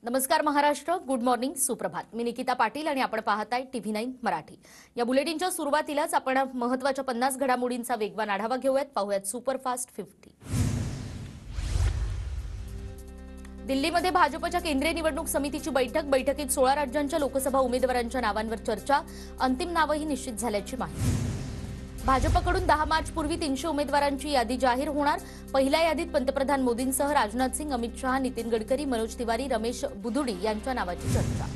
नमस्कार Maharashtra, good morning, सुप्रभात. मी निकिता पाटील आणि आपण पाहताय TV9 मराठी. या बुलेटिनच्या सुरुवातीलाच आपण महत्त्वाच्या 50 घडामोडींचा वेगवान आढावा घेऊयात. पाहूयात सुपरफास्ट 50. दिल्लीमध्ये भाजपच्या केंद्रीय निवडणूक समितीची बैठकीत 16 राज्यांच्या लोकसभा उमेदवारांच्या नावांवर चर्चा. अंतिम नावही निश्चित झाल्याची माहिती. भाजपकडून 10 मार्चपूर्वी 300 उमेदवारांची यादी जाहीर होणार. पहिल्या यादीत पंतप्रधान मोदींसह राजनाथ सिंग, अमित शहा, नितीन गडकरी, मनोज तिवारी, रमेश बुदुडी यांच्या नावाची चर्चा.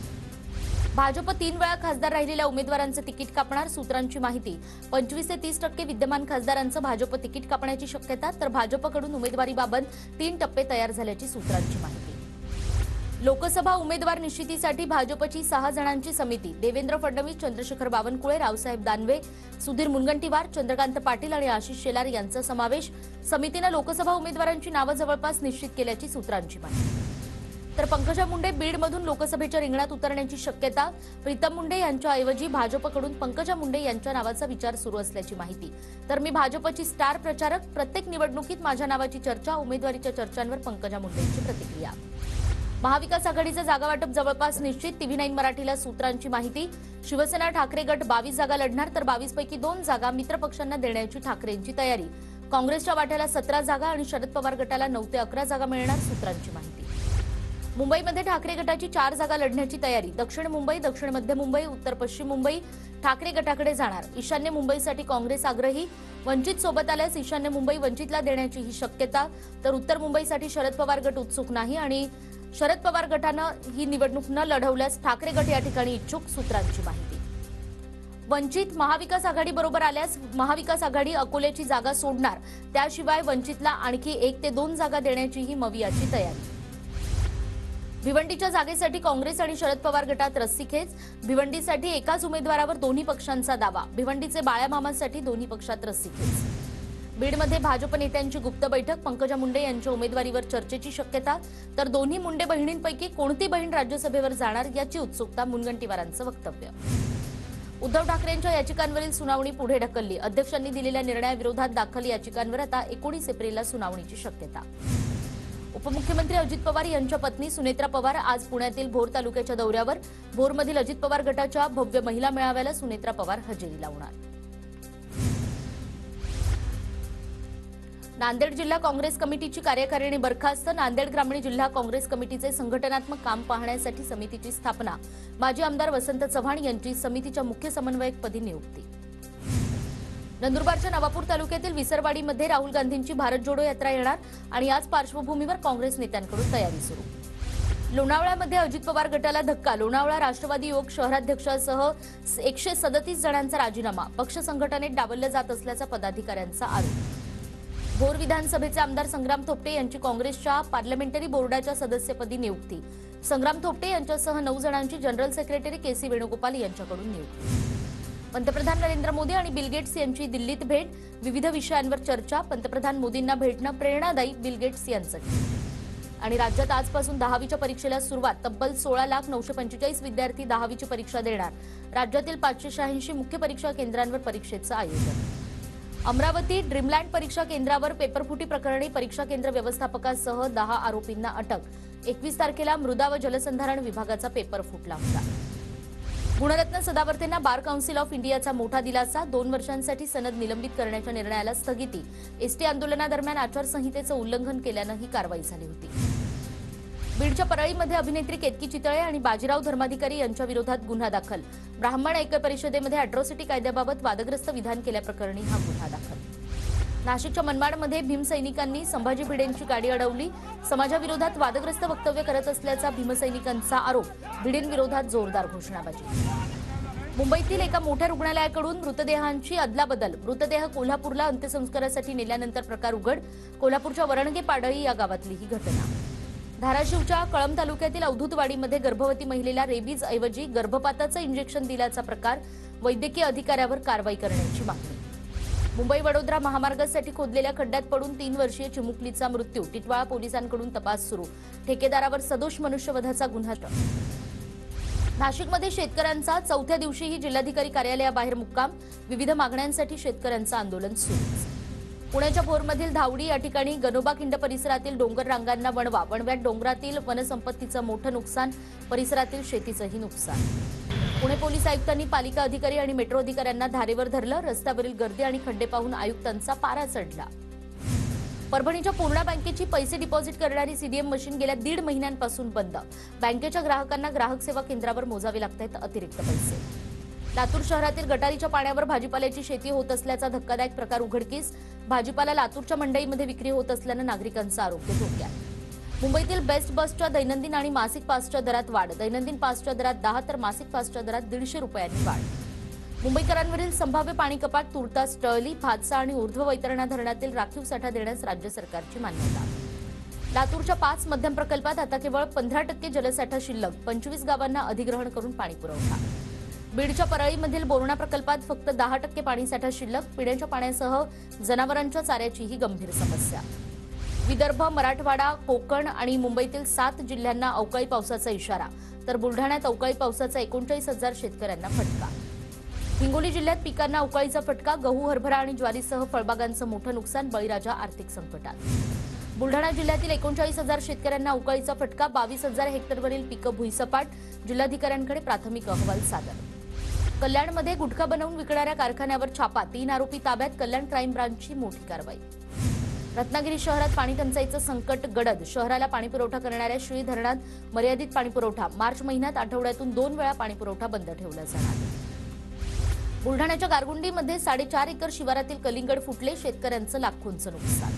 भाजप 3 वेळा खासदार राहिलेल्या उमेदवारांचं तिकीट कापणार. सूत्रांची माहिती. 25 ते 30% विद्यमान खासदारांचं भाजप तिकीट कापण्याची शक्यता, तर भाजपकडून उमेदवारीबाबत 3 टप्पे तयार झाल्याची सूत्रांची माहिती. लोकसभा उमेदवार निश्चितीसाठी भाजपची 6 जणांची समिती. देवेंद्र फडणवीस, चंद्रशेखर बावनकुळे, रावसाहेब दानवे, सुधीर मुनगंटीवार, चंद्रकांत पाटील आणि आशिष शेलार यांचा समावेश. समितीनं लोकसभा उमेदवारांची नावं जवळपास निश्चित केल्याची सूत्रांची माहिती. तर पंकजा मुंडे बीडमधून लोकसभेच्या रिंगणात उतरण्याची शक्यता. प्रीतम मुंडे यांच्याऐवजी भाजपकडून पंकजा मुंडे यांच्या नावाचा विचार सुरू असल्याची माहिती. तर मी भाजपची स्टार प्रचारक, प्रत्येक निवडणुकीत माझ्या नावाची चर्चा. उमेदवारीच्या चर्चांवर पंकजा मुंडेंची प्रतिक्रिया. महाविकास आघाडीचं जागावाटप जवळपास निश्चित. TV9 मराठीला सूत्रांची माहिती. शिवसेना ठाकरे गट 22 जागा लढणार, तर 22 पैकी 2 जागा मित्रपक्षांना देण्याची ठाकरेंची तयारी. काँग्रेसच्या वाट्याला 17 जागा आणि शरद पवार गटाला 9 ते 11 जागा मिळणार. सूत्रांची माहिती. मुंबईमध्ये ठाकरे गटाची 4 जागा लढण्याची तयारी. दक्षिण मुंबई, दक्षिण मध्य मुंबई, उत्तर पश्चिम मुंबई ठाकरे गटाकडे जाणार. ईशान्य मुंबईसाठी काँग्रेस आग्रही. वंचित सोबत आल्यास ईशान्य मुंबई वंचितला देण्याची ही शक्यता. तर उत्तर मुंबईसाठी शरद पवार गट उत्सुक नाही आणि शरद पवार गटानं ही निवडणूक न लढवल्यास ठाकरे गट या ठिकाणी इच्छुक. सूत्रांची माहिती. वंचित महाविकास आघाडी बरोबर आल्यास महाविकास आघाडी अकोल्याची जागा सोडणार. त्याशिवाय वंचितला आणखी 1 ते 2 जागा देण्याचीही मवियाची तयारी. भिवंडीच्या जागेसाठी काँग्रेस आणि शरद पवार गटात रस्सीखेच. भिवंडीसाठी एकाच उमेदवारावर दोन्ही पक्षांचा दावा. भिवंडीचे बाळ्यामामांसाठी दोन्ही पक्षात रस्सीखेच. बीडमध्ये भाजप नेत्यांची गुप्त बैठक. पंकजा मुंडे यांच्या उमेदवारीवर चर्चेची शक्यता. तर दोन्ही मुंडे बहिणींपैकी कोणती बहीण राज्यसभेवर जाणार याची उत्सुकता. मुनगंटीवारांचं वक्तव्य. उद्धव ठाकरेंच्या याचिकांवरील सुनावणी पुढे ढकलली. अध्यक्षांनी दिलेल्या निर्णयाविरोधात दाखल याचिकांवर आता 19 एप्रिलला सुनावणीची शक्यता. उपमुख्यमंत्री अजित पवार यांच्या पत्नी सुनेत्रा पवार आज पुण्यातील भोर तालुक्याच्या दौऱ्यावर. भोरमधील अजित पवार गटाच्या भव्य महिला मेळाव्याला सुनेत्रा पवार हजेरी लावणार. नांदेड जिल्हा काँग्रेस कमिटीची कार्यकारिणी बरखास्त. नांदेड ग्रामीण जिल्हा काँग्रेस कमिटीचे संघटनात्मक काम पाहण्यासाठी समितीची स्थापना. माजी आमदार वसंत चव्हाण यांची समितीच्या मुख्य समन्वयकपदी नियुक्ती. नंदुरबारच्या नवापूर तालुक्यातील विसरवाडीमध्ये राहुल गांधींची भारत जोडो यात्रा येणार आणि याच पार्श्वभूमीवर काँग्रेस नेत्यांकडून तयारी सुरू. लोणावळ्यामध्ये अजित पवार गटाला धक्का. लोणावळा राष्ट्रवादी युवक शहराध्यक्षासह 137 जणांचा राजीनामा. पक्ष संघटनेत डावललं जात असल्याचा पदाधिकाऱ्यांचा आरोप. भोर विधानसभेचे आमदार संग्राम थोपटे यांची काँग्रेसच्या पार्लमेंटरी बोर्डाच्या सदस्यपदी नियुक्ती. संग्राम थोपटे यांच्यासह 9 जणांची जनरल सेक्रेटरी KC वेणुगोपाल यांच्याकडून नियुक्ती. पंतप्रधान नरेंद्र मोदी आणि बिल गेट्स यांची दिल्लीत भेट. विविध विषयांवर चर्चा. पंतप्रधान मोदींना भेटणं प्रेरणादायी, बिल गेट्स यांचं. आणि राज्यात आजपासून 10वीच्या परीक्षेला सुरुवात. तब्बल 16,945 विद्यार्थी 10वीची परीक्षा देणार. राज्यातील 586 मुख्य परीक्षा केंद्रांवर परीक्षेचं आयोजन. अमरावती ड्रीमलँड परीक्षा केंद्रावर पेपरफुटी प्रकरणी परीक्षा केंद्र व्यवस्थापकासह 10 आरोपींना अटक. 21 तारखेला मृदा व जलसंधारण विभागाचा पेपर फुटला होता. गुणरत्न सदावर्तेंना बार काउन्सिल ऑफ इंडियाचा मोठा दिलासा. 2 वर्षांसाठी सनद निलंबित करण्याच्या निर्णयाला स्थगिती. एसटी आंदोलनादरम्यान आचारसंहितेचं उल्लंघन केल्यानं ही कारवाई झाली होती. बीडच्या परळीमध्ये अभिनेत्री केतकी चितळे आणि बाजीराव धर्माधिकारी यांच्या विरोधात गुन्हा दाखल. ब्राह्मण ऐक्य परिषदेमध्ये अॅट्रॉसिटी कायद्याबाबत वादग्रस्त विधान केल्याप्रकरणी हा गुन्हा दाखल. नाशिकच्या मनमाडमध्ये भीमसैनिकांनी संभाजी भिडेंची गाडी अडवली. समाजाविरोधात वादग्रस्त वक्तव्य करत असल्याचा भीमसैनिकांचा आरोप. भिडेंविरोधात जोरदार घोषणाबाजी. मुंबईतील एका मोठ्या रुग्णालयाकडून मृतदेहांची अदलाबदल. मृतदेह कोल्हापूरला अंत्यसंस्कारासाठी नेल्यानंतर प्रकार उघड. कोल्हापूरच्या वरणगे पाडळी या गावातली ही घटना. धाराशिवच्या कळंब तालुक्यातील अवधूतवाडीमध्ये गर्भवती महिलेला रेबीज ऐवजी गर्भपाताचं इंजेक्शन दिल्याचा प्रकार. वैद्यकीय अधिकाऱ्यावर कारवाई करण्याची मागणी. मुंबई वडोदरा महामार्गासाठी खोदलेल्या खड्ड्यात पडून 3 वर्षीय चिमुकलीचा मृत्यू. टिटवाळा पोलिसांकडून तपास सुरू. ठेकेदारावर सदोष मनुष्यवधाचा गुन्हा. नाशिकमध्ये शेतकऱ्यांचा 4थ्या दिवशीही जिल्हाधिकारी कार्यालयाबाहेर मुक्काम. विविध मागण्यांसाठी शेतकऱ्यांचं आंदोलन सुरू. पुण्याच्या भोरमधील धावडी या ठिकाणी गणोबा खिंड परिसरातील डोंगर रांगांना वणवा, वणव्यात डोंगरातील वनसंपत्तीचं मोठं नुकसान, परिसरातील शेतीचंही नुकसान। पुणे पोलीस आयुक्तांनी पालिका अधिकारी आणि मेट्रो अधिकाऱ्यांना धारेवर धरलं, रस्त्यावरील गर्दी आणि खड्डे पाहून आयुक्तांचा पारा चढला। परभणीच्या पूर्णा बँकेची पैसे डिपॉझिट करणारी सीडीएम मशीन गेल्या 1.5 महिन्यांपासून बंद। बँकेच्या ग्राहकांना ग्राहक सेवा केंद्रावर मोजावे लागतात अतिरिक्त पैसे। लातूर शहरातील गटारीच्या पाण्यावर भाजीपाल्याची शेती होत असल्याचा धक्कादायक प्रकार उघडकीस। भाजीपाला लातूरच्या मंडईमध्ये विक्री होत असल्यानं नागरिकांचं आरोग्य धोक्यात। मुंबईतील बेस्ट बसच्या दैनंदिन आणि मासिक पासच्या दरात वाढ, दैनंदिन पासच्या दरात 10 तर मासिक पासच्या दरात 150 रुपयांनी वाढ। मुंबईकरांवरील संभाव्य पाणी कपात तुर्तास टळली, भातसा आणि ऊर्ध्व वैतरणा धरणातील राखीव साठा देण्यास राज्य सरकारची मान्यता। लातूरच्या 5 मध्यम प्रकल्पात आता केवळ 15% जलसाठा शिल्लक, 25 गावांना अधिग्रहण करून पाणी पुरवठा। बीडच्या परळीमधील बोरणा प्रकल्पात फक्त 10% पाणीसाठा शिल्लक, पिण्याच्या पाण्यासह जनावरांच्या चाऱ्याचीही गंभीर समस्या। विदर्भ, मराठवाडा, कोकण आणि मुंबईतील 7 जिल्ह्यांना अवकाळी पावसाचा इशारा, तर बुलढाण्यात अवकाळी पावसाचा 39,000 शेतकऱ्यांना फटका। हिंगोली जिल्ह्यात पिकांना अवकाळीचा फटका, गहू, हरभरा आणि ज्वारीसह फळबागांचं मोठं नुकसान, बळीराजा आर्थिक संकटात। बुलढाणा जिल्ह्यातील 39,000 शेतकऱ्यांना अवकाळीचा फटका, 22,000 हेक्टरवरील पिकं भुईसपाट, जिल्हाधिकाऱ्यांकडे प्राथमिक अहवाल सादर। कल्याणमध्ये गुटखा बनवून विकणाऱ्या कारखान्यावर छापा, 3 आरोपी ताब्यात, कल्याण क्राईम ब्रांचची मोठी कारवाई। रत्नागिरी शहरात पाणी टंचाईचं संकट गडद, शहराला पाणीपुरवठा करणाऱ्या श्री धरणात मर्यादित पाणीपुरवठा, मार्च महिन्यात आठवड्यातून 2 वेळा पाणीपुरवठा बंद ठेवला जाणार। बुलढाण्याच्या गारगुंडीमध्ये 4.5 एकर शिवारातील कलिंगड फुटले, शेतकऱ्यांचं लाखोंचं नुकसान।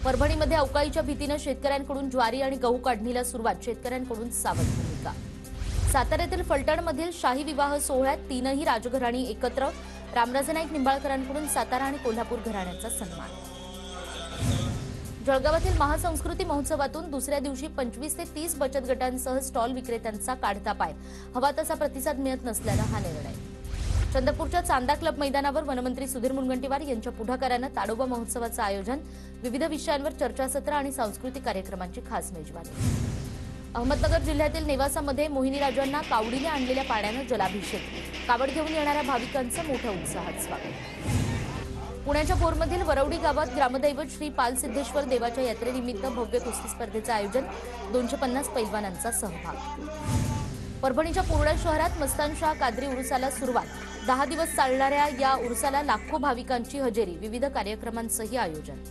परभणीमध्ये अवकाळीच्या भीतीनं शेतकऱ्यांकडून ज्वारी आणि गहू काढणीला सुरुवात, शेतकऱ्यांकडून सावध भूमिका। साताऱ्यातील फलटणमधील शाही विवाह सोहळ्यात 3ही राजघराणी एकत्र, रामराजे नाईक निंबाळकरांकडून सातारा आणि कोल्हापूर घराण्याचा सन्मान। जळगावातील महासंस्कृती महोत्सवातून दुसऱ्या दिवशी 25 ते 30 बचत गटांसह स्टॉल विक्रेत्यांचा काढता पाय, हवा तसा प्रतिसाद मिळत नसल्यानं हा निर्णय। चंद्रपूरच्या चांदा क्लब मैदानावर वनमंत्री सुधीर मुनगंटीवार यांच्या पुढाकारानं ताडोबा महोत्सवाचं आयोजन, विविध विषयांवर चर्चासत्र आणि सांस्कृतिक कार्यक्रमांची खास मेजवानी। अहमदनगर जिल्ह्यातील नेवासामध्ये मोहिनीराजांना कावडीने आणलेल्या पाण्यानं जलाभिषेक, कावड घेऊन येणाऱ्या भाविकांचं मोठ्या उत्साहात स्वागत। पुण्याच्या भोरमधील वरवडी गावात ग्रामदैवत श्री पालसिद्धेश्वर देवाच्या यात्रेनिमित्त भव्य कुस्ती स्पर्धेचं आयोजन, 250 पैलवानांचा सहभाग। परभणीच्या पूर्णा शहरात मस्तानशाह कादरी उरुसाला सुरुवात, 10 दिवस चालणाऱ्या या उरुसाला लाखो भाविकांची हजेरी, विविध कार्यक्रमांचंही आयोजन।